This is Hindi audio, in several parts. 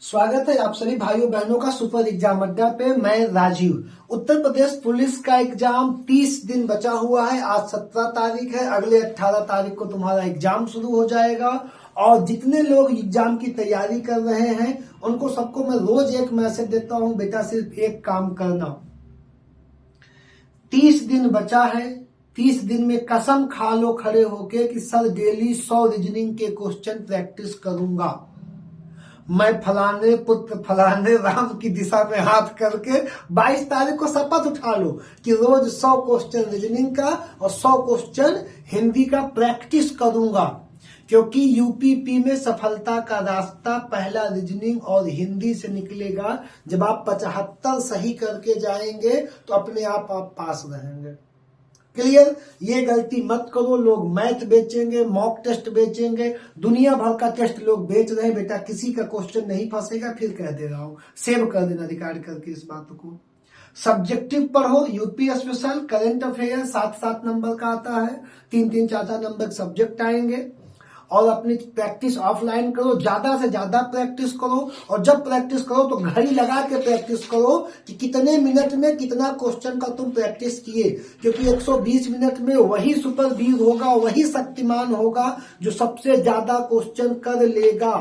स्वागत है आप सभी भाइयों बहनों का सुपर एग्जाम अड्डा पे। मैं राजीव। उत्तर प्रदेश पुलिस का एग्जाम 30 दिन बचा हुआ है। आज 17 तारीख है, अगले 18 तारीख को तुम्हारा एग्जाम शुरू हो जाएगा। और जितने लोग एग्जाम की तैयारी कर रहे हैं उनको सबको मैं रोज एक मैसेज देता हूं, बेटा सिर्फ एक काम करना। 30 दिन बचा है। 30 दिन में कसम खा लो खड़े होके कि सर डेली 100 रीजनिंग के क्वेश्चन प्रैक्टिस करूंगा। मैं फलाने पुत्र फलाने राम की दिशा में हाथ करके 22 तारीख को शपथ उठा लो कि रोज 100 क्वेश्चन रीजनिंग का और 100 क्वेश्चन हिंदी का प्रैक्टिस करूंगा। क्योंकि यूपीपी में सफलता का रास्ता पहला रीजनिंग और हिंदी से निकलेगा। जब आप 75 सही करके जाएंगे तो अपने आप पास रहेंगे। क्लियर? ये गलती मत करो। लोग मैथ बेचेंगे, मॉक टेस्ट बेचेंगे, दुनिया भर का टेस्ट लोग बेच रहे हैं। बेटा किसी का क्वेश्चन नहीं फंसेगा। फिर कह दे रहा हूं, सेव कर देना रिकॉर्ड करके इस बात को। सब्जेक्टिव पढ़ो, UP special, current affair 7-7 number का आता है। 3-3 4-4 नंबर सब्जेक्ट आएंगे। और अपनी प्रैक्टिस ऑफलाइन करो, ज्यादा से ज्यादा प्रैक्टिस करो। और जब प्रैक्टिस करो तो घड़ी लगा के प्रैक्टिस करो कि कितने मिनट में कितना क्वेश्चन का तुम प्रैक्टिस किए। क्योंकि 120 मिनट में वही सुपरवीर होगा, वही शक्तिमान होगा जो सबसे ज्यादा क्वेश्चन कर लेगा।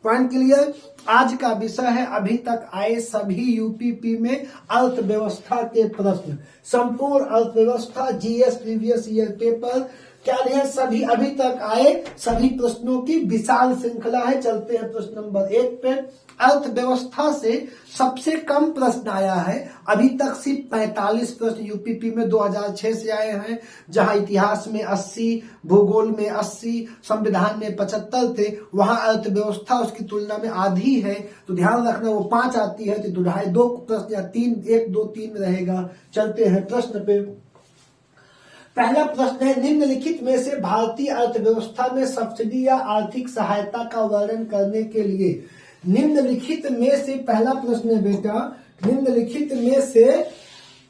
Point clear? आज का विषय है अभी तक आए सभी यूपीपी में अर्थव्यवस्था के प्रश्न। संपूर्ण अर्थव्यवस्था, जीएस प्रीवियस ईयर पेपर, क्या है सभी अभी तक आए सभी प्रश्नों की विशाल श्रृंखला है। चलते हैं प्रश्न नंबर 1 पे। अर्थव्यवस्था से सबसे कम प्रश्न आया है अभी तक, सिर्फ 45 प्रश्न यूपीपी में 2006 से आए हैं। जहां इतिहास में 80, भूगोल में 80, संविधान में 75 थे, वहां अर्थव्यवस्था उसकी तुलना में आधी है। तो ध्यान रखना, वो 5 आती है तो 2 प्रश्न या 3, 1 2 3 रहेगा। चलते हैं प्रश्न पे। पहला प्रश्न है, निम्नलिखित में से भारतीय अर्थव्यवस्था में सब्सिडी या आर्थिक सहायता का वर्णन करने के लिए। निम्नलिखित में से पहला प्रश्न है बेटा, निम्नलिखित में से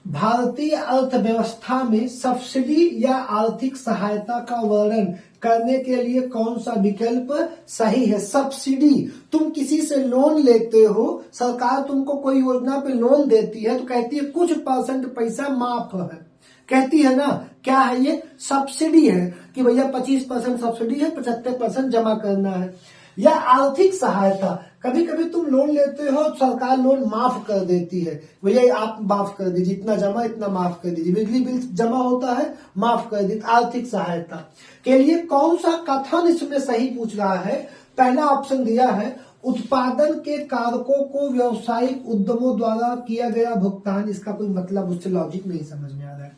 भारतीय अर्थव्यवस्था में सब्सिडी या आर्थिक सहायता का वर्णन करने के लिए कौन सा विकल्प सही है। सब्सिडी, तुम किसी से लोन लेते हो, सरकार तुमको कोई योजना पे लोन देती है तो कहती है कुछ % पैसा माफ है, कहती है ना। क्या है ये? सब्सिडी है कि भैया 25% सब्सिडी है, 75% जमा करना है। या आर्थिक सहायता, कभी कभी तुम लोन लेते हो, सरकार लोन माफ कर देती है, भैया आप माफ कर दीजिए, इतना जमा इतना माफ कर दीजिए, बिजली बिल जमा होता है माफ कर दीजिए। आर्थिक सहायता के लिए कौन सा कथन इसमें सही पूछ रहा है। पहला ऑप्शन दिया है, उत्पादन के कारकों को व्यवसायिक उद्यमों द्वारा किया गया भुगतान। इसका कोई मतलब, उससे लॉजिक नहीं समझ में आ रहा है।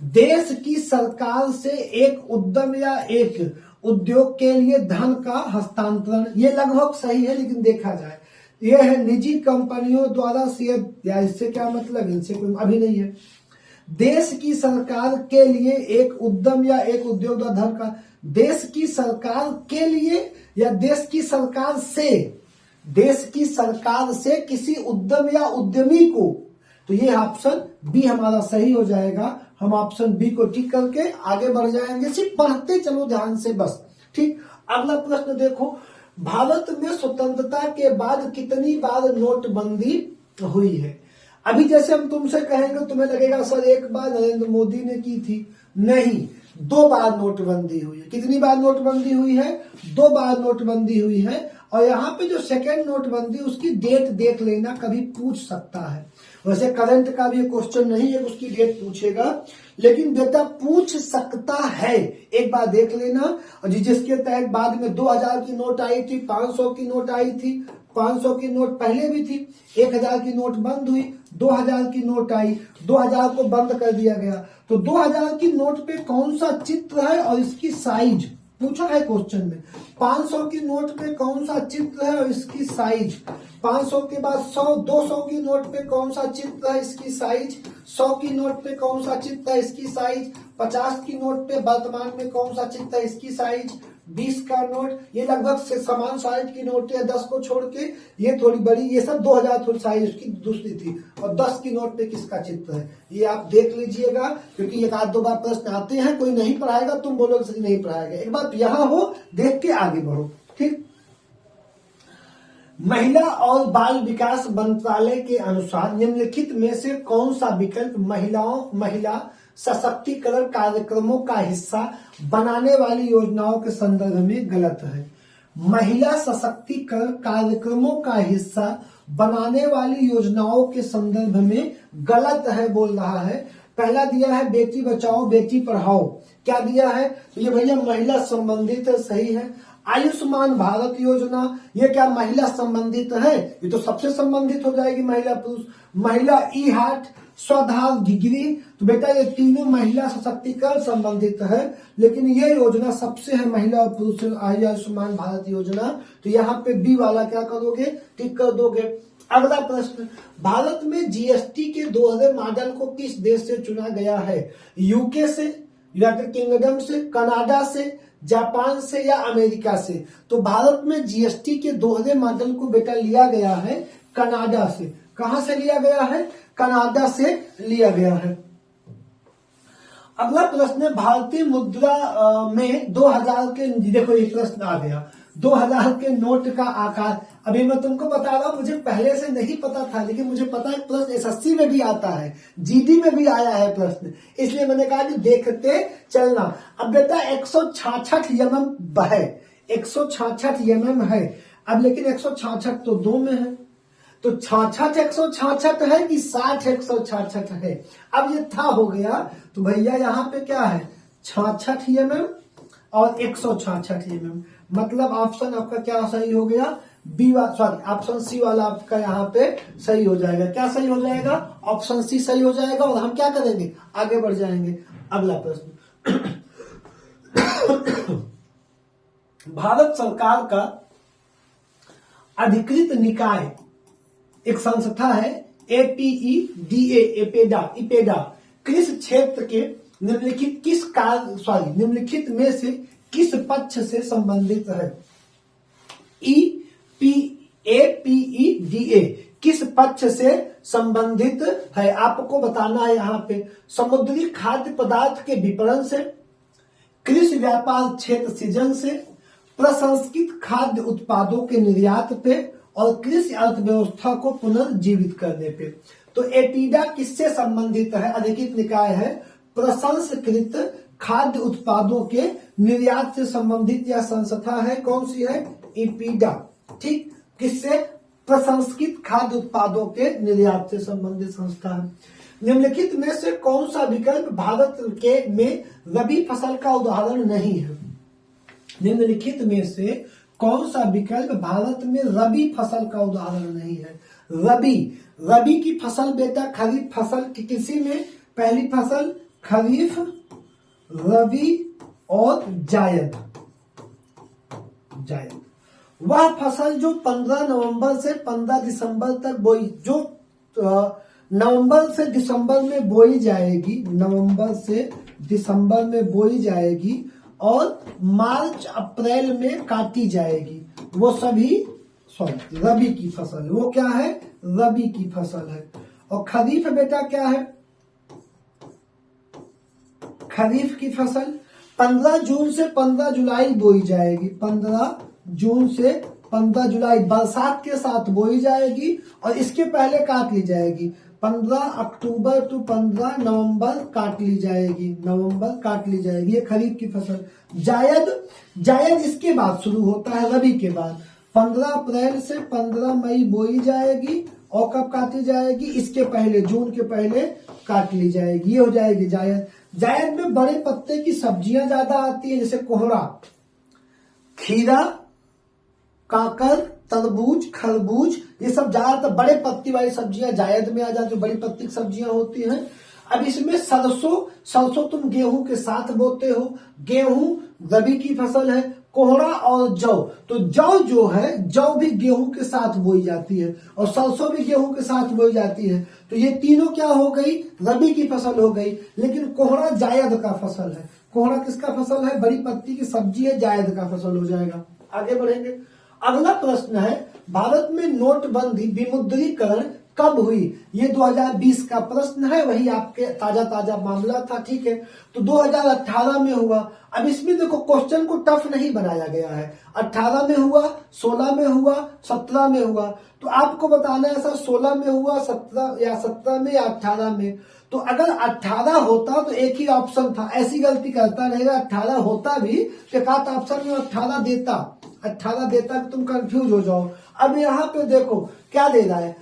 देश की सरकार से एक उद्यम या एक उद्योग के लिए धन का हस्तांतरण, ये लगभग सही है। लेकिन देखा जाए, यह है निजी कंपनियों द्वारा शेयर, या इससे क्या मतलब, इनसे कोई अभी नहीं है। देश की सरकार के लिए एक उद्यम या एक उद्योग द्वारा धन का, देश की सरकार के लिए या देश की सरकार से, देश की सरकार से किसी उद्यम या उद्यमी को, तो ये ऑप्शन बी हमारा सही हो जाएगा। हम ऑप्शन बी को टिक करके आगे बढ़ जाएंगे। सिर्फ पढ़ते चलो ध्यान से बस, ठीक। अगला प्रश्न देखो, भारत में स्वतंत्रता के बाद कितनी बार नोटबंदी हुई है। अभी जैसे हम तुमसे कहेंगे तुम्हें लगेगा सर एक बार नरेंद्र मोदी ने की थी, नहीं, 2 बार नोटबंदी हुई है। कितनी बार नोटबंदी हुई है? 2 बार नोटबंदी हुई है। और यहाँ पे जो सेकेंड नोटबंदी, उसकी डेट देख लेना, कभी पूछ सकता है। वैसे करंट का भी क्वेश्चन नहीं है, उसकी डेट पूछेगा, लेकिन बेटा पूछ सकता है, एक बार देख लेना। और जिसके तहत बाद में 2000 की नोट आई थी, 500 की नोट आई थी, 500 की नोट पहले भी थी, 1000 की नोट बंद हुई, 2000 की नोट आई, 2000 को बंद कर दिया गया। तो 2000 की नोट पे कौन सा चित्र है और इसकी साइज पूछा है क्वेश्चन में। 500 की नोट पे कौन सा चित्र है और इसकी साइज। 500 के बाद 100, 200 की नोट पे कौन सा चित्र है, इसकी साइज। 100 की नोट पे कौन सा चित्र है, इसकी साइज। 50 की नोट पे वर्तमान में कौन सा चित्र है, इसकी साइज। 20 का नोट, ये लगभग से समान साइज की नोट है, 10 को छोड़ के ये थोड़ी बड़ी, ये सब 2000 थोड़ी साइज उसकी दूसरी थी। और 10 की नोट पे किसका चित्र है, ये आप देख लीजिएगा। क्योंकि 1-2 बार प्रश्न आते हैं, कोई नहीं पढ़ाएगा, तुम बोलोगे सही नहीं पढ़ाएगा। एक बात यहाँ हो, देख के आगे बढ़ो, ठीक। महिला और बाल विकास मंत्रालय के अनुसार निम्नलिखित में से कौन सा विकल्प महिला सशक्तिकरण कार्यक्रमों का हिस्सा बनाने वाली योजनाओं के संदर्भ में गलत है? महिला सशक्तिकरण कार्यक्रमों का हिस्सा बनाने वाली योजनाओं के संदर्भ में गलत है बोल रहा है। पहला दिया है बेटी बचाओ बेटी पढ़ाओ, क्या दिया है? तो ये भैया महिला संबंधित है, सही है। आयुष्मान भारत योजना, ये क्या महिला संबंधित है? ये तो सबसे संबंधित हो जाएगी महिला पुरुष। महिला ई हार्ट, स्वधार डिग्री, तो बेटा ये तीनों महिला सशक्तिकरण संबंधित है, लेकिन ये योजना सबसे है महिला और पुरुष आयुष्मान भारत योजना। तो यहाँ पे बी वाला क्या करोगे? टिक कर दोगे। अगला प्रश्न, भारत में जीएसटी के 2000 मॉडल को किस देश से चुना गया है? यूके से, यूनाइटेड किंगडम से, कनाडा से, जापान से या अमेरिका से? तो भारत में जीएसटी के 2000 मॉडल को बेटा लिया गया है कनाडा से। कहां से लिया गया है? कनाडा से लिया गया है। अगला प्रश्न है, भारतीय मुद्रा में 2000 के, देखो ये प्रश्न आ गया, 2000 के नोट का आकार। अभी मैं तुमको बता रहा हूं, मुझे पहले से नहीं पता था, लेकिन मुझे पता है प्रश्न एसएससी में भी आता है, जीडी में भी आया है प्रश्न, इसलिए मैंने कहा कि देखते चलना। अब बेटा 166 mm है, 166 mm है। अब लेकिन 166 तो 2 में है, तो 66 166 है कि 60 166 है? अब ये था हो गया, तो भैया यहाँ पे क्या है? 66 mm और 166 mm, मतलब ऑप्शन आपका क्या सही हो गया? बी वाला, सॉरी ऑप्शन सी वाला आपका यहाँ पे सही हो जाएगा। क्या सही हो जाएगा? ऑप्शन सी सही हो जाएगा। और हम क्या करेंगे? आगे बढ़ जाएंगे। अगला प्रश्न, भारत सरकार का अधिकृत निकाय एक संस्था है एपीईडीए, इपेडा कृषि क्षेत्र के निम्नलिखित में से किस पक्ष से संबंधित है? एपीईडीए किस पक्ष से संबंधित है? आपको बताना है यहाँ पे। समुद्री खाद्य पदार्थ के विपणन से, कृषि व्यापार क्षेत्र सृजन से, प्रसंस्कृत खाद्य उत्पादों के निर्यात पे और कृषि अर्थव्यवस्था को पुनर्जीवित करने पे। तो एपीडा किससे संबंधित है? अधिकृत निकाय है, प्रसंस्कृत खाद्य उत्पादों के निर्यात से संबंधित यह संस्था है। कौन सी है? एपीडा। ठीक, किससे? प्रसंस्कृत खाद्य उत्पादों के निर्यात से संबंधित संस्था है। निम्नलिखित में से कौन सा विकल्प भारत के में रबी फसल का उदाहरण नहीं है? निम्नलिखित में से कौन सा विकल्प भारत में रबी फसल का उदाहरण नहीं है? रबी की फसल बेटा खरीफ फसल की किसी में पहली फसल खरीफ, रबी और जायद। वह फसल जो 15 नवंबर से 15 दिसंबर तक बोई, जो नवंबर से दिसंबर में बोई जाएगी, नवंबर से दिसंबर में बोई जाएगी और मार्च अप्रैल में काटी जाएगी, वो सभी रबी की फसल। वो क्या है? रबी की फसल है। और खरीफ बेटा क्या है? खरीफ की फसल 15 जून से 15 जुलाई बोई जाएगी, 15 जून से 15 जुलाई बरसात के साथ बोई जाएगी और इसके पहले काट ली जाएगी। 15 अक्टूबर टू 15 नवंबर काट ली जाएगी, ये खरीफ की फसल। जायद इसके बाद शुरू होता है, रबी के बाद। 15 अप्रैल से 15 मई बोई जाएगी और कब काटी जाएगी? इसके पहले, जून के पहले काट ली जाएगी, ये हो जाएगी जायद। जायद में बड़े पत्ते की सब्जियां ज्यादा आती है, जैसे कोहरा, खीरा, काकर, तरबूज, खरबूज, ये सब ज्यादातर बड़े पत्ती वाली सब्जियां जायद में आ जाती है, बड़ी पत्ती की सब्जियां होती हैं। अब इसमें सरसों तुम गेहूं के साथ बोते हो, गेहूं रबी की फसल है। कोहरा और जौ, तो जौ जो है, जौ भी गेहूं के साथ बोई जाती है और सरसों भी गेहूं के साथ बोई जाती है। तो ये तीनों क्या हो गई? रबी की फसल हो गई। लेकिन कोहरा जायद का फसल है। कोहरा किसका फसल है? बड़ी पत्ती की सब्जी है, जायद का फसल हो जाएगा। आगे बढ़ेंगे। अगला प्रश्न है, भारत में नोटबंदी विमुद्रीकरण कब हुई, ये 2020 का प्रश्न है, वही आपके ताजा ताजा मामला था, ठीक है। तो 2018 में हुआ। अब इसमें देखो क्वेश्चन को टफ नहीं बनाया गया है, 18 में हुआ, 16 में हुआ, 17 में हुआ। तो आपको बताना है ऐसा 16 में हुआ, 17 में या 18 में। तो अगर 18 होता तो एक ही ऑप्शन था, ऐसी गलती करता रहेगा, 18 होता भी तो एक आध ऑप्शन में 18 देता कि तुम कंफ्यूज हो जाओ। अब यहाँ पे देखो क्या दे रहा है,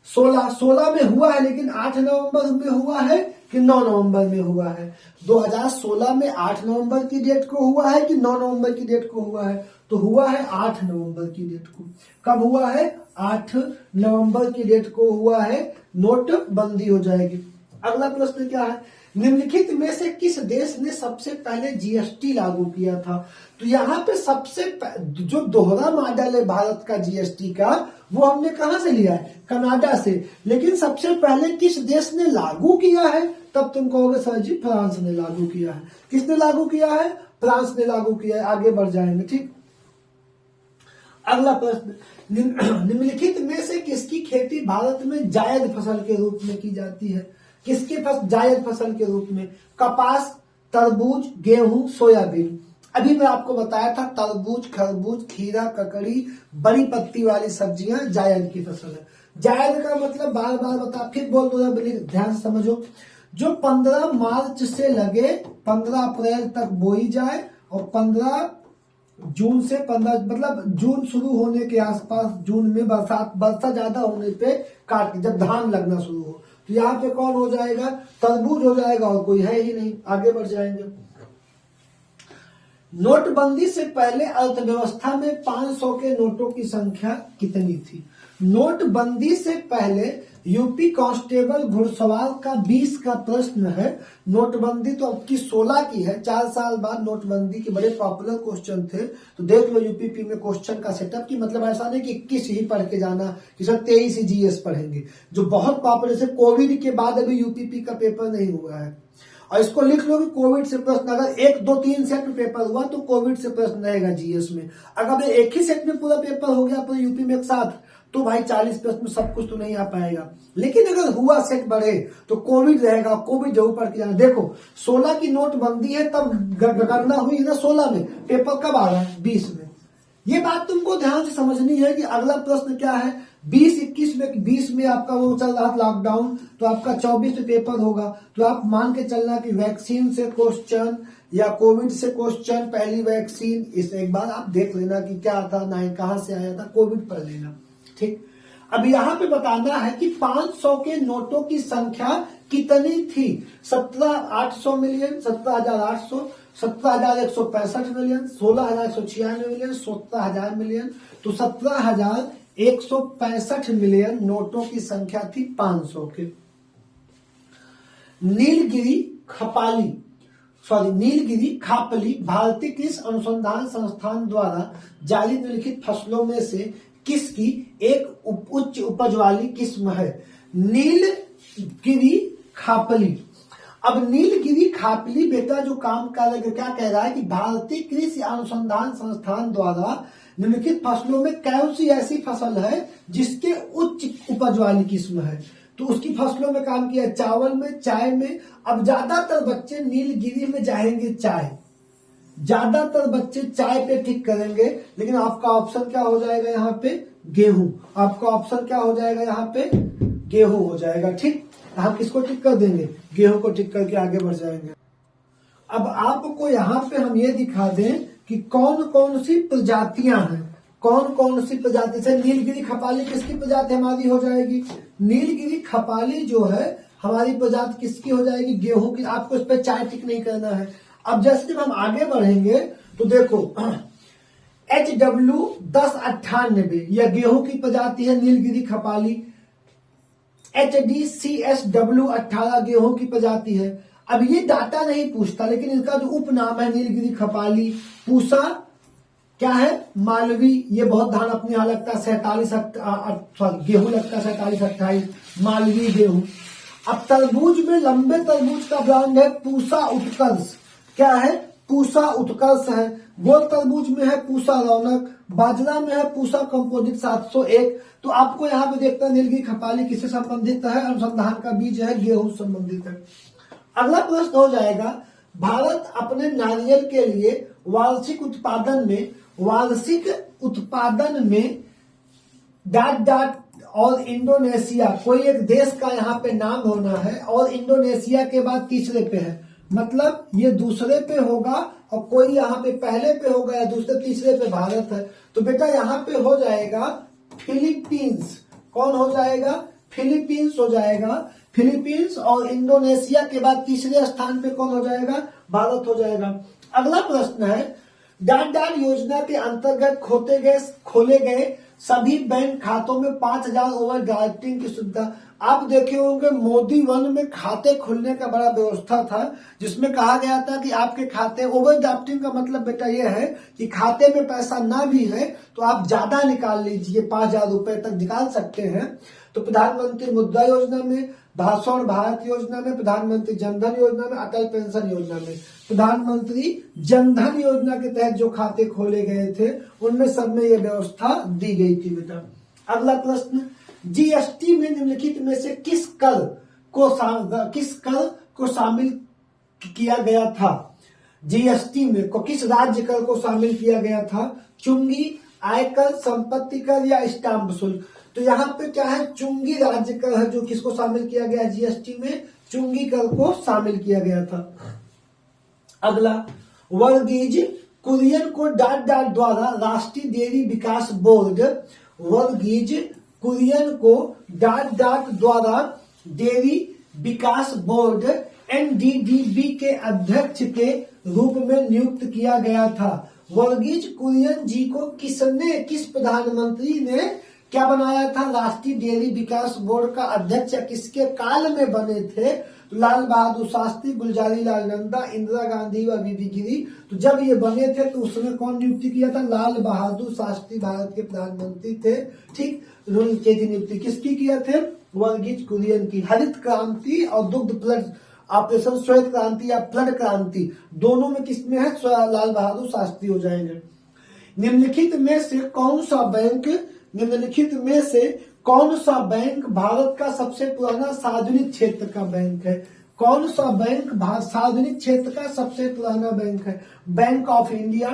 16 में हुआ है, लेकिन 8 नवंबर में हुआ है कि 9 नवंबर में हुआ है। 2016 में 8 नवंबर की डेट को हुआ है कि 9 नवंबर की डेट को हुआ है, तो हुआ है 8 नवंबर की डेट को। कब हुआ है, 8 नवंबर की डेट को हुआ है, नोटबंदी हो जाएगी। अगला प्रश्न क्या है, निम्नलिखित में से किस देश ने सबसे पहले जीएसटी लागू किया था। तो यहाँ पे सबसे जो दोहरा मॉडल है भारत का जीएसटी का, वो हमने कहां से लिया है, कनाडा से। लेकिन सबसे पहले किस देश ने लागू किया है, तब तुम कहोगे सर जी फ्रांस ने लागू किया है। किसने लागू किया है, फ्रांस ने लागू किया है। आगे बढ़ जाएंगे, ठीक। अगला प्रश्न, निम्नलिखित में से किसकी खेती भारत में जायद फसल के रूप में की जाती है। किसके पास जायद फसल के रूप में, कपास, तरबूज, गेहूं, सोयाबीन। अभी मैं आपको बताया था तरबूज, खरबूज, खीरा, ककड़ी, बड़ी पत्ती वाली सब्जियां जायद की फसल है। जायद का मतलब बार बार बता, फिर बोल दो, ध्यान से समझो। जो 15 मार्च से लगे 15 अप्रैल तक बोई जाए और 15 जून से 15 मतलब जून शुरू होने के आसपास, जून में वर्षा ज्यादा होने पे काट, जब धान लगना शुरू हो, तो यहाँ पे कौन हो जाएगा, तरबूज हो जाएगा, और कोई है ही नहीं। आगे बढ़ जाएंगे। नोटबंदी से पहले अर्थव्यवस्था में 500 के नोटों की संख्या कितनी थी। नोटबंदी से पहले यूपी कांस्टेबल घुड़सवार का 20 का प्रश्न है। नोटबंदी तो अब की 16 की है, 4 साल बाद नोटबंदी के बड़े पॉपुलर क्वेश्चन थे। तो देख लो यूपीपी में क्वेश्चन का सेटअप, की मतलब ऐसा नहीं कि 21 ही पढ़ के जाना कि सर 23 ही जीएस पढ़ेंगे, जो बहुत पॉपुलर से। कोविड के बाद अभी यूपीपी का पेपर नहीं हुआ है, और इसको लिख लो कि कोविड से प्रश्न, अगर 1, 2, 3 सेट में पेपर हुआ तो कोविड से प्रश्न रहेगा जीएस में। अगर एक ही सेट में पूरा पेपर हो गया पूरे यूपी में एक साथ, तो भाई 40 प्रश्न में सब कुछ तो नहीं आ पाएगा। लेकिन अगर हुआ सेट बढ़े तो कोविड रहेगा, कोविड जरूर पढ़ के जाना। देखो 16 की नोटबंदी है, तब गणना हुई ना 16 में, पेपर कब आ रहा है 20 में। ये बात तुमको ध्यान से समझनी है कि अगला प्रश्न क्या है, 20-21 में, 20 में आपका वो चल रहा लॉकडाउन, तो आपका 24 में पेपर होगा। तो आप मान के चलना कि वैक्सीन से क्वेश्चन या कोविड से क्वेश्चन, पहली वैक्सीन, इस एक बार आप देख लेना कि क्या था, ना कहां से आया था, कोविड पढ़ लेना, ठीक। अब यहाँ पे बताना है कि 500 के नोटों की संख्या कितनी थी। 17,800 मिलियन, 17,800, 17,165 मिलियन, 16,196 मिलियन, 17,000 मिलियन। तो 17,165 मिलियन नोटों की संख्या थी 500 के। नीलगिरी खापली भारतीय कृषि अनुसंधान संस्थान द्वारा जारी निम्नलिखित फसलों में से किसकी एक उच्च उपज वाली किस्म है। नीलगिरी खापली। अब नीलगिरी खापली बेटा जो काम कर क्या कह रहा है कि भारतीय कृषि अनुसंधान संस्थान द्वारा निम्नलिखित फसलों में कौन सी ऐसी फसल है जिसके उच्च उपज वाली किस्म है। तो उसकी फसलों में काम किया, चावल में, चाय में। अब ज्यादातर बच्चे नीलगिरी में जाएंगे चाय, ज्यादातर बच्चे चाय पे टिक करेंगे, लेकिन आपका ऑप्शन क्या हो जाएगा यहाँ पे, गेहूं। आपका ऑप्शन क्या हो जाएगा यहाँ पे, गेहूं हो जाएगा, ठीक। हम किसको टिक कर देंगे, गेहूं को टिक करके आगे बढ़ जाएंगे। अब आपको यहाँ पे हम ये दिखा दें कि कौन कौन सी प्रजातियां हैं, कौन कौन सी प्रजाति से। नीलगिरी खपाली किसकी प्रजाति हमारी हो जाएगी, नीलगिरी खपाली जो है हमारी प्रजाति किसकी हो जाएगी, गेहूं की। आपको इस पर चाय टिक नहीं करना है। अब जैसे जब हम आगे बढ़ेंगे तो देखो HW1098 यह गेहूं की प्रजाति है, नीलगिरी खपाली। HDCSW18 गेहूं की प्रजाति है। अब ये डाटा नहीं पूछता, लेकिन इनका जो उपनाम है नीलगिरी खपाली। पूसा क्या है, मालवी, ये बहुत धान अपने यहाँ लगता है 47, गेहूं लगता है 47-28, मालवी गेहूं। अब तरबूज में लंबे तरबूज का ब्रांड है पूसा उत्कर्ष। क्या है, पूसा उत्कर्ष है, गोल तरबूज में है पूसा रौनक, बाजरा में है पूसा कंपोजिट 701। तो आपको यहाँ पे देखते हैं नीलगिरी खपाली किससे संबंधित है, अनुसंधान का बीज है, गेहूं संबंधित है। अगला प्रश्न हो जाएगा, भारत अपने नारियल के लिए वार्षिक उत्पादन में डॉट डॉट और इंडोनेशिया, कोई एक देश का यहाँ पे नाम होना है और इंडोनेशिया के बाद तीसरे पे है, मतलब ये दूसरे पे होगा और कोई यहाँ पे पहले पे होगा या दूसरे तीसरे पे भारत है। तो बेटा यहाँ पे हो जाएगा फिलीपींस। कौन हो जाएगा? फिलीपींस हो जाएगा। फिलीपींस और इंडोनेशिया के बाद तीसरे स्थान पे कौन हो जाएगा? भारत हो जाएगा। अगला प्रश्न है, डाट डाट योजना के अंतर्गत खोले गए सभी बैंक खातों में 5,000 ओवर ड्राफ्टिंग की सुविधा। आप देखे होंगे मोदी वन में खाते खुलने का बड़ा व्यवस्था था, जिसमें कहा गया था कि आपके खाते, ओवर ड्राफ्टिंग का मतलब बेटा ये है कि खाते में पैसा ना भी है तो आप ज्यादा निकाल लीजिए, 5,000 रुपए तक निकाल सकते हैं। तो प्रधानमंत्री मुद्रा योजना में, स्वर्ण भारत योजना में, प्रधानमंत्री जनधन योजना में, अटल पेंशन योजना में, प्रधानमंत्री जनधन योजना के तहत जो खाते खोले गए थे उनमें सब में यह व्यवस्था दी गई थी बेटा। अगला प्रश्न, जीएसटी में निम्नलिखित में से किस कर को शामिल किया गया था? जीएसटी में को किस राज्य कर को शामिल किया गया था? चुंगी, आयकर, संपत्ति कर या स्टाम्प शुल्क? तो यहाँ पे क्या है? चुंगी राज्य कर है जो किसको शामिल किया गया? जीएसटी में चुंगी कर को शामिल किया गया था। अगला, वर्गीज कुरियन को डॉट डॉट द्वारा राष्ट्रीय डेयरी विकास बोर्ड, वर्गीज कुरियन को डॉट डॉट द्वारा डेयरी विकास बोर्ड एनडीडीबी के अध्यक्ष के रूप में नियुक्त किया गया था। वर्गीज कुरियन जी को किस प्रधानमंत्री ने क्या बनाया था? राष्ट्रीय डेयरी विकास बोर्ड का अध्यक्ष या किसके काल में बने थे? तो लाल बहादुर शास्त्री, गुलजारी लाल नंदा, इंदिरा गांधी व बीबी गिरी। तो जब ये बने थे तो उसमें कौन नियुक्ति किया था? लाल बहादुर शास्त्री भारत के प्रधानमंत्री थे। ठीक, उनके नियुक्ति किसकी किया थे? वर्गीज कुरियन की। हरित क्रांति और दुग्ध प्लस ऑपरेशन श्वेत क्रांति या फ्लड क्रांति, दोनों में किसमें है? लाल बहादुर शास्त्री हो जाएंगे। निम्नलिखित में से कौन सा बैंक भारत का सबसे पुराना सार्वजनिक क्षेत्र का बैंक है? कौन सा बैंक सार्वजनिक क्षेत्र का सबसे पुराना बैंक है? Bank of India,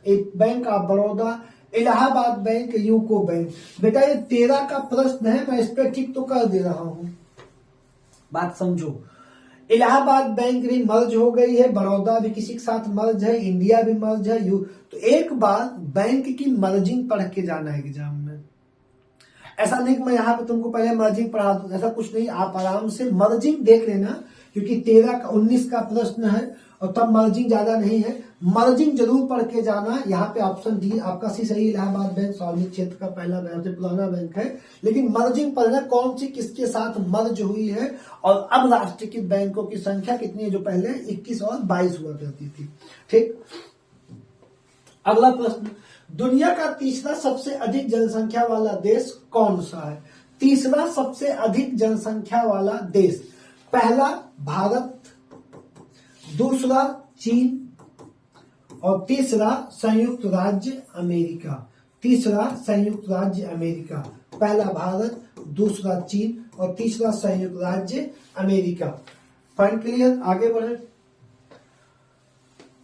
bank of Baroda, Allahabad bank, UCO bank. बेटा ये 13 का प्रश्न है, मैं इस पर ठीक तो कर दे रहा हूं, बात समझो। इलाहाबाद बैंक भी मर्ज हो गई है, बड़ौदा भी किसी के साथ मर्ज है, इंडिया भी मर्ज है, तो एक बार बैंक की मर्जिंग पढ़ के जाना है एग्जाम में। ऐसा नहीं कि मैं यहाँ पे तुमको पहले मर्जिंग पढ़ा दूं, ऐसा कुछ नहीं, आप आराम से मर्जिंग देख लेना, क्योंकि 19 का प्रश्न है और तब मर्जिंग ज्यादा नहीं है। मर्जिंग जरूर पढ़ के जाना। यहाँ पे ऑप्शन डी आपका सी सही, इलाहाबाद बैंक सार्वजनिक क्षेत्र का पहला बैंक है, पुराना बैंक है, लेकिन मर्जिंग पढ़ना कौन सी किसके साथ मर्ज हुई है और अब राष्ट्रीयकृत बैंकों की संख्या कितनी है, जो पहले 21 और 22 हुआ करती थी। ठीक, अगला प्रश्न, दुनिया का तीसरा सबसे अधिक जनसंख्या वाला देश कौन सा है? तीसरा सबसे अधिक जनसंख्या वाला देश, पहला भारत, दूसरा चीन और तीसरा संयुक्त राज्य अमेरिका। तीसरा संयुक्त राज्य अमेरिका, पहला भारत, दूसरा चीन और तीसरा संयुक्त राज्य अमेरिका। Point clear? आगे बढ़े।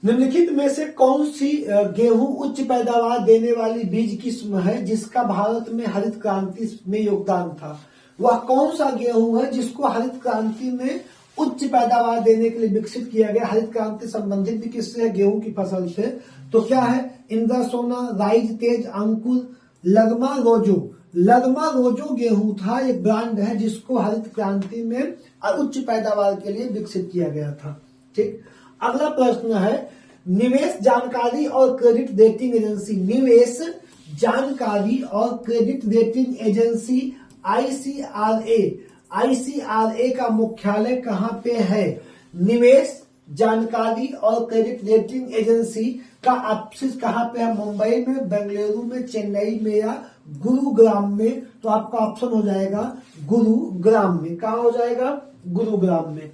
निम्नलिखित में से कौन सी गेहूं उच्च पैदावार देने वाली बीज किस्म है जिसका भारत में हरित क्रांति में योगदान था? वह कौन सा गेहूं है जिसको हरित क्रांति में उच्च पैदावार देने के लिए विकसित किया गया? हरित क्रांति संबंधित भी किससे है? गेहूं की फसल से। तो क्या है? इंद्रा सोना, राइज तेज, अंकुर, लगमा रोजो। लगमा रोजो गेहूं था, एक ब्रांड है जिसको हरित क्रांति में उच्च पैदावार के लिए विकसित किया गया था। ठीक, अगला प्रश्न है, निवेश जानकारी और क्रेडिट रेटिंग एजेंसी, निवेश जानकारी और क्रेडिट रेटिंग एजेंसी आईसीआरए का मुख्यालय कहां पे है? निवेश जानकारी और क्रेडिट रेटिंग एजेंसी का ऑफिस कहां पे है? मुंबई में, बेंगलुरु में, चेन्नई में या गुरुग्राम में? तो आपका ऑप्शन हो जाएगा गुरुग्राम में। कहां हो जाएगा? गुरुग्राम में।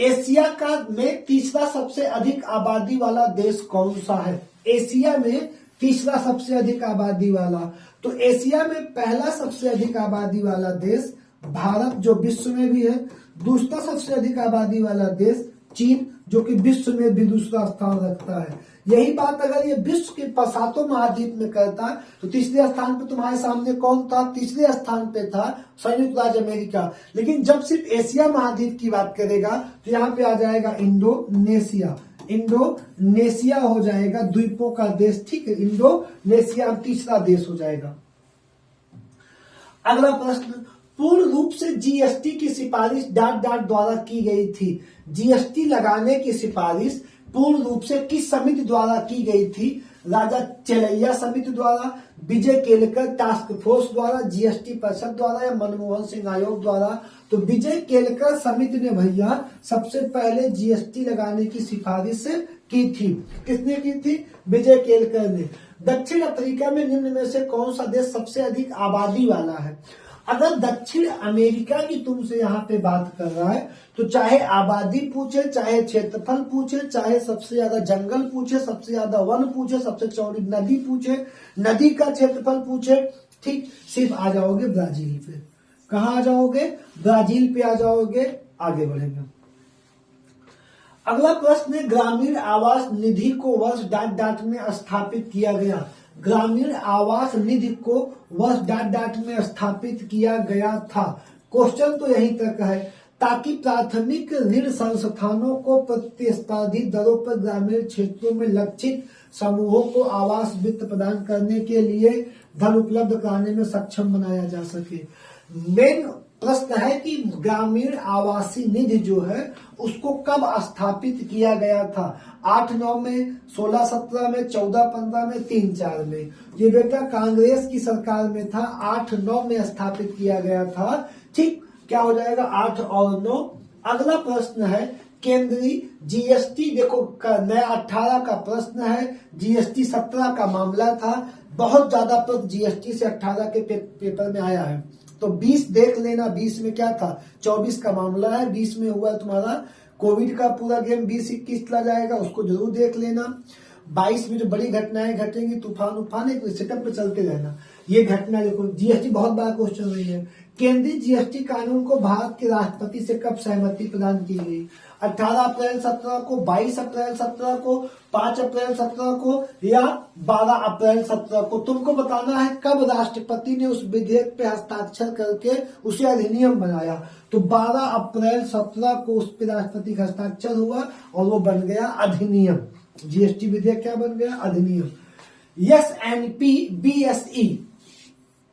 एशिया का में तीसरा सबसे अधिक आबादी वाला देश कौन सा है? एशिया में तीसरा सबसे अधिक आबादी वाला, तो एशिया में पहला सबसे अधिक आबादी वाला देश भारत, जो विश्व में भी है। दूसरा सबसे अधिक आबादी वाला देश चीन, जो कि विश्व में भी दूसरा स्थान रखता है। यही बात अगर ये विश्व के सातों महाद्वीप में करता तो तीसरे स्थान पे तुम्हारे सामने कौन था? तीसरे स्थान पे था संयुक्त राज्य अमेरिका। लेकिन जब सिर्फ एशिया महाद्वीप की बात करेगा तो यहाँ पे आ जाएगा इंडोनेशिया। इंडोनेशिया हो जाएगा द्वीपों का देश, ठीक है। इंडोनेशिया तीसरा देश हो जाएगा। अगला प्रश्न, पूर्ण रूप से जीएसटी की सिफारिश डॉट डॉट द्वारा की गई थी। जीएसटी लगाने की सिफारिश पूर्ण रूप से किस समिति द्वारा की गई थी? राजा चेलैया समिति द्वारा, विजय केलकर टास्क फोर्स द्वारा, जीएसटी परिषद द्वारा या मनमोहन सिंह आयोग द्वारा? तो विजय केलकर समिति ने भैया सबसे पहले जीएसटी लगाने की सिफारिश की थी। किसने की थी? विजय केलकर ने। दक्षिण अफ्रीका में निम्न में से कौन सा देश सबसे अधिक आबादी वाला है? अगर दक्षिण अमेरिका की तुमसे यहाँ पे बात कर रहा है तो चाहे आबादी पूछे, चाहे क्षेत्रफल पूछे, चाहे सबसे ज्यादा जंगल पूछे, सबसे ज्यादा वन पूछे, सबसे चौड़ी नदी पूछे, नदी का क्षेत्रफल पूछे, ठीक, सिर्फ आ जाओगे ब्राजील पे। कहाँ आ जाओगे? ब्राजील पे आ जाओगे। आगे बढ़ेंगे। अगला प्रश्न है, ग्रामीण आवास निधि को वर्ष डॉट डॉट में स्थापित किया गया। ग्रामीण आवास निधि को वर्ष डॉट डॉट में स्थापित किया गया था। क्वेश्चन तो यहीं तक है, ताकि प्राथमिक ऋण संस्थानों को प्रतिस्पर्धी दरों पर ग्रामीण क्षेत्रों में लक्षित समूहों को आवास वित्त प्रदान करने के लिए धन उपलब्ध कराने में सक्षम बनाया जा सके। मेन प्रश्न है कि ग्रामीण आवासीय निधि जो है उसको कब स्थापित किया गया था? 8-9 में, 16-17 में, 14-15 में, 3-4 में? ये बेटा कांग्रेस की सरकार में था, 8-9 में स्थापित किया गया था, ठीक। क्या हो जाएगा? 8 और 9। अगला प्रश्न है, केंद्रीय जीएसटी, देखो नया 18 का प्रश्न है, जीएसटी 17 का मामला था। बहुत ज्यादा प्रश्न जीएसटी से 18 के पेपर में आया है, तो 20 देख लेना। 20 में क्या था? 24 का मामला है, 20 में हुआ तुम्हारा कोविड का पूरा गेम, 20-21 चला जाएगा, उसको जरूर देख लेना। 22 में जो बड़ी घटनाएं घटेंगी, तूफान उफान, एक सेटअप पे चलते रहना। ये घटना देखो, जीएसटी बहुत बड़ा क्वेश्चन रही है। केंद्रीय जीएसटी कानून को भारत के राष्ट्रपति से कब सहमति प्रदान की गई? 18 अप्रैल 17 को, 22 अप्रैल 17 को, 5 अप्रैल 17 को या 12 अप्रैल 17 को? तुमको बताना है कब राष्ट्रपति ने उस विधेयक पे हस्ताक्षर करके उसे अधिनियम बनाया। तो 12 अप्रैल 17 को उस पर राष्ट्रपति का हस्ताक्षर हुआ और वो बन गया अधिनियम। जीएसटी विधेयक क्या बन गया? अधिनियम। S&P BSE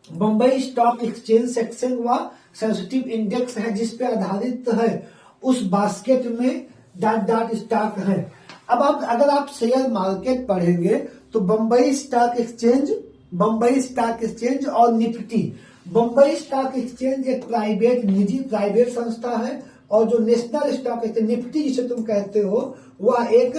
Bombay stock exchange section व सेंसिटिव इंडेक्स है जिसपे आधारित है, उस बास्केट में डॉट डॉट स्टॉक है। अब आप अगर आप शेयर मार्केट पढ़ेंगे तो बम्बई स्टॉक एक्सचेंज और निफ्टी। बम्बई स्टॉक एक्सचेंज एक निजी प्राइवेट संस्था है और जो नेशनल स्टॉक एक्सचेंज निफ्टी जिसे तुम कहते हो वह एक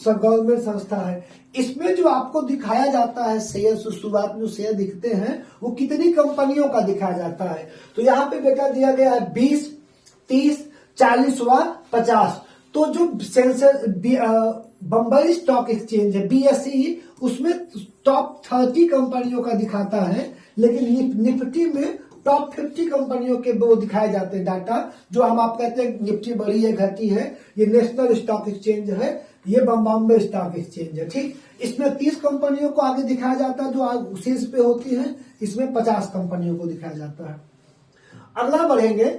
गवर्नमेंट संस्था है। इसमें जो आपको दिखाया जाता है शेयर, शुरुआत में शेयर दिखते हैं वो कितनी कंपनियों का दिखाया जाता है? तो यहाँ पे बेटा दिया गया है 20, 30, 40 व 50। तो जो सेंसर बम्बई स्टॉक एक्सचेंज है बीएसई, उसमें टॉप 30 कंपनियों का दिखाता है, लेकिन निफ्टी में टॉप 50 कंपनियों के वो दिखाए जाते हैं डाटा। जो हम आप कहते हैं निफ्टी बढ़ी है घटी है, ये नेशनल स्टॉक एक्सचेंज है, ये बॉम्बे स्टॉक एक्सचेंज है, ठीक। इसमें 30 कंपनियों को आगे दिखाया जाता है जो शीर्ष पे होती है, इसमें 50 कंपनियों को दिखाया जाता है। अगला बढ़ेंगे,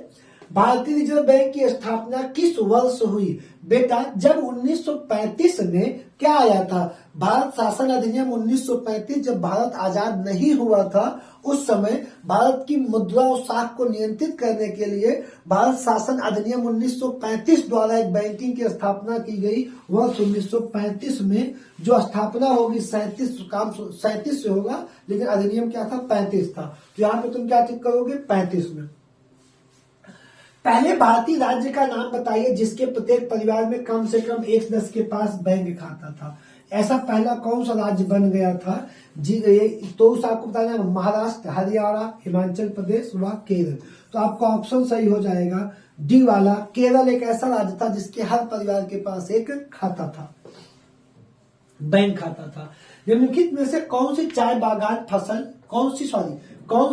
भारतीय रिजर्व बैंक की स्थापना किस वर्ष हुई? बेटा जब 1935 में क्या आया था? भारत शासन अधिनियम 1935, जब भारत आजाद नहीं हुआ था उस समय भारत की मुद्रा और साख को नियंत्रित करने के लिए भारत शासन अधिनियम 1935 द्वारा एक बैंकिंग की स्थापना की गई। वर्ष 1935 में जो स्थापना होगी 37 से होगा, लेकिन अधिनियम क्या था? 35 था। तो यहाँ पे तुम क्या टिक करोगे? 35 में। पहले भारतीय राज्य का नाम बताइए जिसके प्रत्येक परिवार में कम से कम एक सदस्य के पास बैंक खाता था। ऐसा पहला कौन सा राज्य बन गया था जी? तो उस आपको बताना है महाराष्ट्र, हरियाणा, हिमाचल प्रदेश व केरल। तो आपका ऑप्शन सही हो जाएगा डी वाला। केरल एक ऐसा राज्य था जिसके हर परिवार के पास एक खाता था, बैंक खाता था। निम्नलिखित में से कौन सी चाय बागान फसल, कौन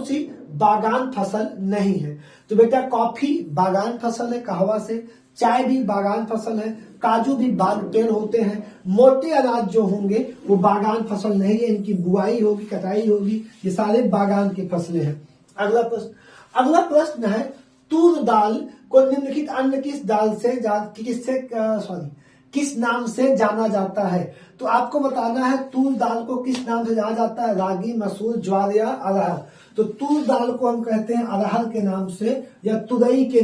सी बागान फसल नहीं है? तो बेटा कॉफी बागान फसल है कहवा से, चाय भी बागान फसल है, काजू भी बाग पेड़ होते हैं। मोटे अनाज जो होंगे वो बागान फसल नहीं है, इनकी बुआई होगी, कटाई होगी, ये सारे बागान की फसलें हैं। अगला प्रश्न है तूर दाल को निम्नलिखित अन्य किस दाल से किस नाम से जाना जाता है? तो आपको बताना है तूर दाल को किस नाम से जाना जाता है, रागी, मसूर, ज्वार या अरहर। तो तूर दाल को हम कहते हैं अरहर के नाम से या तुरई के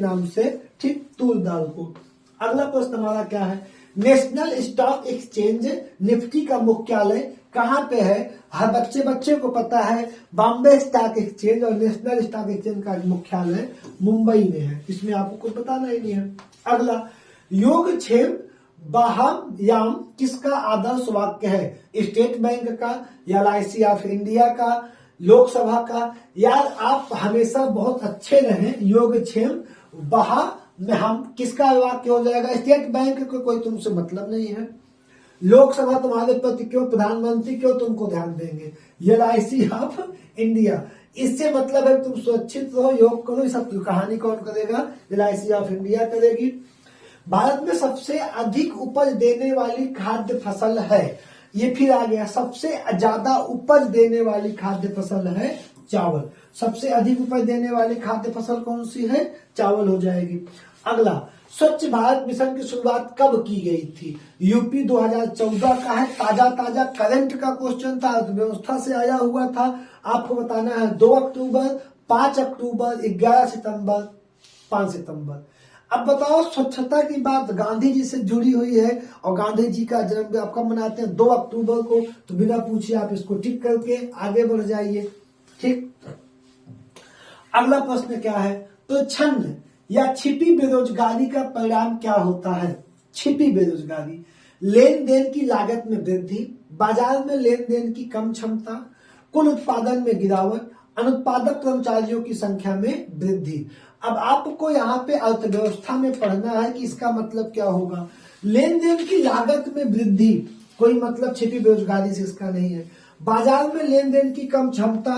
नाम से, ठीक, तूर दाल को। अगला प्रश्न हमारा क्या है? नेशनल स्टॉक एक्सचेंज निफ्टी का मुख्यालय कहाँ पे है? हर बच्चे को पता है बॉम्बे स्टॉक एक्सचेंज और नेशनल स्टॉक एक्सचेंज का मुख्यालय मुंबई में है। इसमें आपको कुछ बताना ही नहीं है। अगला योगक्षेम बाह्याम किसका आदर्श वाक्य है? स्टेट बैंक का या LIC ऑफ इंडिया का, लोकसभा का? यार आप हमेशा बहुत अच्छे रहें। योगक्षेम बाह्याम किसका वाक्य हो जाएगा? स्टेट बैंक को कोई तुमसे मतलब नहीं है, लोकसभा तुम्हारे प्रति क्यों, प्रधानमंत्री क्यों तुमको ध्यान देंगे, LIC ऑफ इंडिया, इससे मतलब है तुम सुरक्षित रहो, योग करो। सब कहानी कौन करेगा? LIC ऑफ इंडिया करेगी। भारत में सबसे अधिक उपज देने वाली खाद्य फसल है, ये फिर आ गया, सबसे ज्यादा उपज देने वाली खाद्य फसल है चावल। सबसे अधिक उपज देने वाली खाद्य फसल कौन सी है? चावल हो जाएगी। अगला स्वच्छ भारत मिशन की शुरुआत कब की गई थी? यूपी 2014 का है, ताजा करंट का क्वेश्चन था, अर्थव्यवस्था से आया हुआ था। आपको बताना है 2 अक्टूबर, 5 अक्टूबर, 11 सितंबर, 5 सितंबर। अब बताओ स्वच्छता की बात गांधी जी से जुड़ी हुई है और गांधी जी का जन्मदिन आप कब मनाते हैं? 2 अक्टूबर को। तो बिना पूछे आप इसको टिक करके आगे बढ़ जाइए, ठीक। अगला प्रश्न क्या है? तो छन्न या छिपी बेरोजगारी का परिणाम क्या होता है? छिपी बेरोजगारी लेन देन की लागत में वृद्धि, बाजार में लेन देन की कम क्षमता, कुल उत्पादन में गिरावट, अनुत्पादक कर्मचारियों की संख्या में वृद्धि। अब आपको यहाँ पे अर्थव्यवस्था में पढ़ना है कि इसका मतलब क्या होगा। लेन देन की लागत में वृद्धि, कोई मतलब छिपी बेरोजगारी से इसका नहीं है। बाजार में लेन देन की कम क्षमता,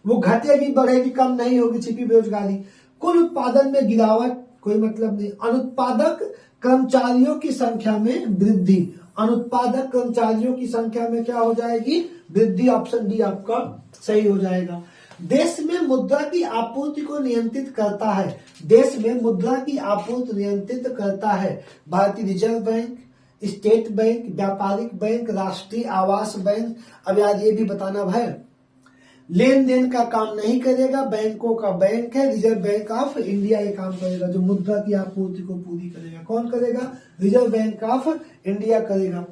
वो घटेगी बढ़ेगी, कम नहीं होगी छिपी बेरोजगारी। कुल उत्पादन में गिरावट, कोई मतलब नहीं। अनुत्पादक कर्मचारियों की संख्या में वृद्धि, अनुत्पादक कर्मचारियों की संख्या में क्या हो जाएगी? वृद्धि। ऑप्शन डी आपका सही हो जाएगा। देश में मुद्रा की आपूर्ति को नियंत्रित करता है, देश में मुद्रा की आपूर्ति नियंत्रित करता है भारतीय रिजर्व बैंक, स्टेट बैंक, व्यापारिक बैंक, राष्ट्रीय आवास बैंक। अब यार ये भी बताना भाई, लेन देन का काम नहीं करेगा, बैंकों का बैंक है, रिजर्व बैंक ऑफ इंडिया ये काम करेगा, जो मुद्रा की आपूर्ति को पूरी करेगा। कौन करेगा? रिजर्व बैंक ऑफ इंडिया करेगा।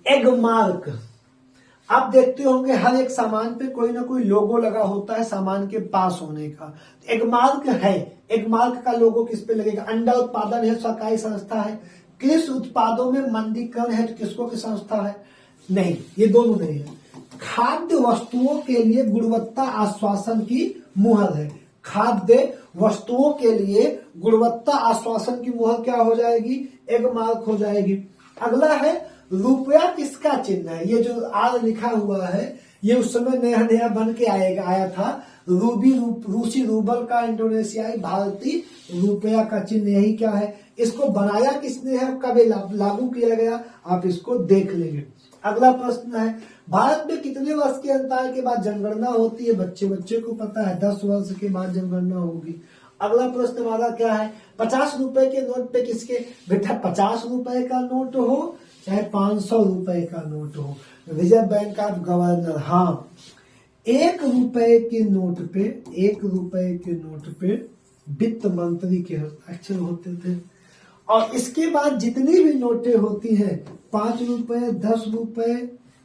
एग मार्क, आप देखते होंगे हर एक सामान पे कोई ना कोई लोगो लगा होता है सामान के पास होने का। एग मार्क है, एग मार्क का लोगो किस पे लगेगा? अंडा उत्पादन है, सरकारी संस्था है। कृषि उत्पादों में मंडीकरण है, तो किसको की संस्था है? नहीं, ये दोनों नहीं है। खाद्य वस्तुओं के लिए गुणवत्ता आश्वासन की मुहर है, खाद्य वस्तुओं के लिए गुणवत्ता आश्वासन की मुहर क्या हो जाएगी? एग मार्क हो जाएगी। अगला है रुपया किसका चिन्ह है? ये जो आर लिखा हुआ है ये उस समय नया बन के आया था। रूसी रूबल का, इंडोनेशियाई भारतीय रुपया का चिन्ह, यही क्या है? इसको बनाया किसने है, कब लागू किया गया, आप इसको देख लेंगे। अगला प्रश्न है भारत में कितने वर्ष के अंतराल के बाद जनगणना होती है? बच्चे को पता है 10 वर्ष के बाद जनगणना होगी। अगला प्रश्न हमारा क्या है? 50 रुपए के नोट पे किसके? बेटा 50 रुपए का नोट हो चाहे 500 रुपए का नोट हो, रिजर्व बैंक ऑफ गवर्नर, हाँ, 1 रुपए के नोट पे वित्त मंत्री के हस्ताक्षर होते थे। और इसके बाद जितनी भी नोटें होती हैं, 5 रुपए, 10 रुपए,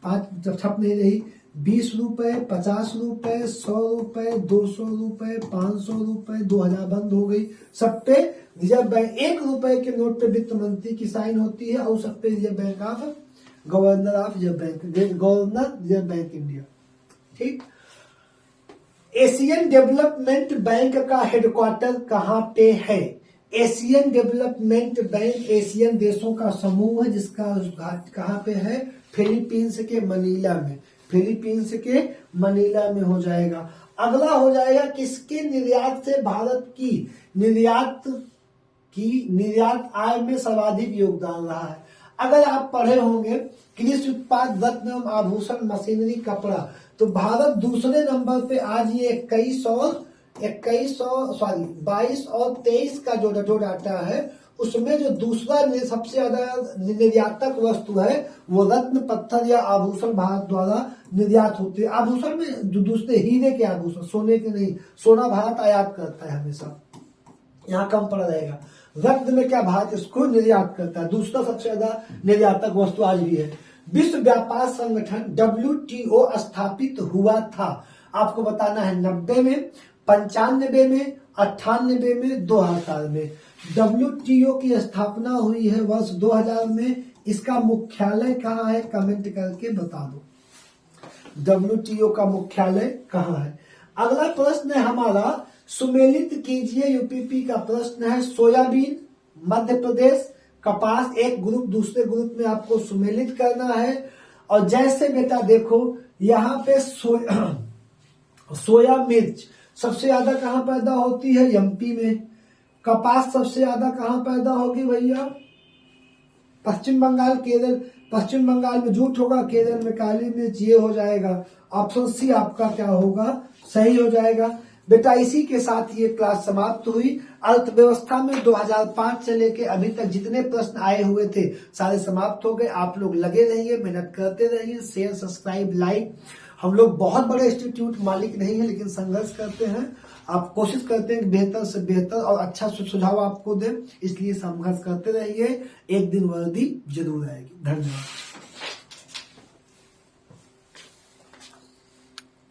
5 जब छप नहीं रही, 20 रुपए, 50 रुपए, 100 रुपए, 200 रुपए, 500 रुपए, 2000 बंद हो गई। सब पे रिजर्व बैंक 1 रुपए के नोट पे वित्त मंत्री की साइन होती है और सब पे reserve bank of governor of reserve bank, governor reserve bank India. ठीक। एशियन डेवलपमेंट बैंक का हेडक्वार्टर कहाँ पे है? एशियन डेवलपमेंट बैंक एशियन देशों का समूह है जिसका उद्घाटन कहाँ पे है? फिलीपींस के मनीला में। फिलीपींस के मनीला में हो जाएगा। अगला हो जाएगा किसके निर्यात से भारत की निर्यात आय में सर्वाधिक योगदान रहा है? अगर आप पढ़े होंगे कृषि उत्पाद, रत्न एवं आभूषण, मशीनरी, कपड़ा, तो भारत दूसरे नंबर पे आज ये 22 और 23 का जो डाटा है उसमें जो दूसरा सबसे ज्यादा निर्यातक वस्तु है वो रत्न, पत्थर या आभूषण भारत द्वारा निर्यात होते हैं। आभूषण में जो दूसरे हीरे के आभूषण, सोने के नहीं, सोना भारत आयात करता है हमेशा, यहाँ कम पड़ा रहेगा। रत्न में क्या भारत इसको निर्यात करता है, दूसरा सबसे ज्यादा निर्यातक वस्तु आज भी है। विश्व व्यापार संगठन WTO स्थापित हुआ था, आपको बताना है 90 में, 95 में, 98 में, 2000 में। WTO की स्थापना हुई है वर्ष 2000 में। इसका मुख्यालय कहाँ है? कमेंट करके बता दो WTO का मुख्यालय कहाँ है। अगला प्रश्न है हमारा, सुमेलित कीजिए। यूपीपी का प्रश्न है। सोयाबीन, मध्य प्रदेश, कपास एक ग्रुप, दूसरे ग्रुप में आपको सुमेलित करना है। और जैसे बेटा देखो यहाँ पे सोया मिर्च सबसे ज्यादा कहाँ पैदा होती है? MP में। कपास सबसे ज्यादा कहाँ पैदा होगी भैया? पश्चिम बंगाल, केरल। पश्चिम बंगाल में झूठ होगा, केरल में काली मिर्च, ये हो जाएगा। ऑप्शन सी आपका क्या होगा? सही हो जाएगा। बेटा इसी के साथ ये क्लास समाप्त हुई। अर्थव्यवस्था में 2005 से लेके अभी तक जितने प्रश्न आए हुए थे सारे समाप्त हो गए। आप लोग लगे रहिए, मेहनत करते रहिए, शेयर, सब्सक्राइब, लाइक। हम लोग बहुत बड़े इंस्टीट्यूट मालिक नहीं है लेकिन संघर्ष करते हैं। आप कोशिश करते हैं बेहतर से बेहतर और अच्छा सुझाव आपको दें, इसलिए संघर्ष करते रहिए। एक दिन वर्दी जरूर आएगी। धन्यवाद।